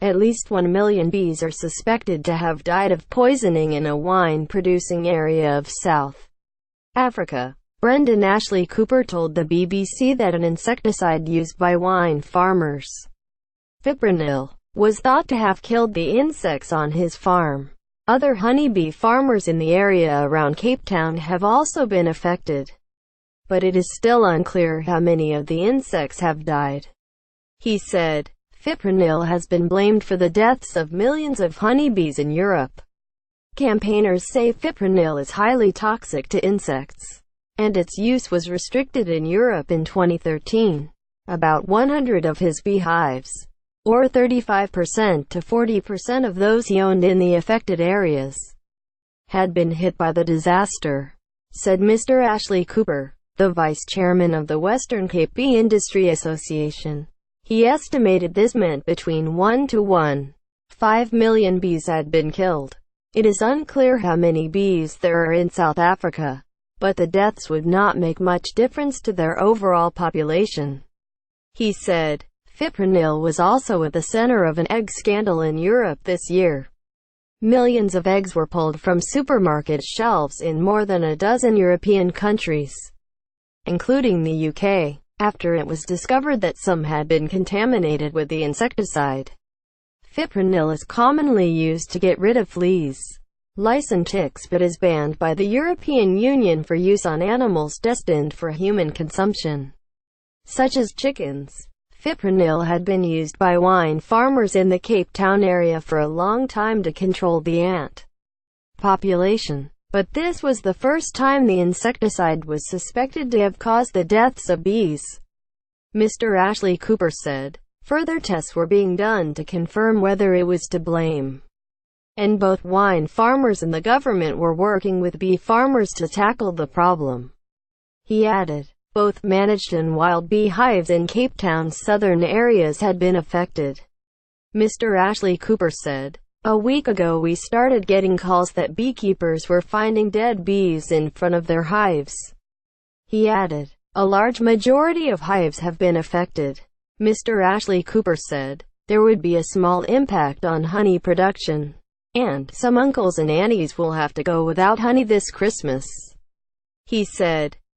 At least 1 million bees are suspected to have died of poisoning in a wine-producing area of South Africa. Brendan Ashley Cooper told the BBC that an insecticide used by wine farmers, Fipronil, was thought to have killed the insects on his farm. Other honeybee farmers in the area around Cape Town have also been affected, but it is still unclear how many of the insects have died. He said, Fipronil has been blamed for the deaths of millions of honeybees in Europe. Campaigners say Fipronil is highly toxic to insects, and its use was restricted in Europe in 2013. About 100 of his beehives, or 35% to 40% of those he owned in the affected areas, had been hit by the disaster, said Mr. Ashley Cooper, the vice chairman of the Western Cape Bee Industry Association. He estimated this meant between 1 to 1.5 million bees had been killed. It is unclear how many bees there are in South Africa, but the deaths would not make much difference to their overall population. He said, Fipronil was also at the center of an egg scandal in Europe this year. Millions of eggs were pulled from supermarket shelves in more than a dozen European countries, including the UK, after it was discovered that some had been contaminated with the insecticide. Fipronil is commonly used to get rid of fleas, lice and ticks, but is banned by the European Union for use on animals destined for human consumption, such as chickens. Fipronil had been used by wine farmers in the Cape Town area for a long time to control the ant population, but this was the first time the insecticide was suspected to have caused the deaths of bees. Mr. Ashley Cooper said, further tests were being done to confirm whether it was to blame, and both wine farmers and the government were working with bee farmers to tackle the problem. He added, both managed and wild bee hives in Cape Town's southern areas had been affected. Mr. Ashley Cooper said, a week ago we started getting calls that beekeepers were finding dead bees in front of their hives. He added, a large majority of hives have been affected. Mr. Ashley Cooper said, there would be a small impact on honey production, and some uncles and aunties will have to go without honey this Christmas. He said,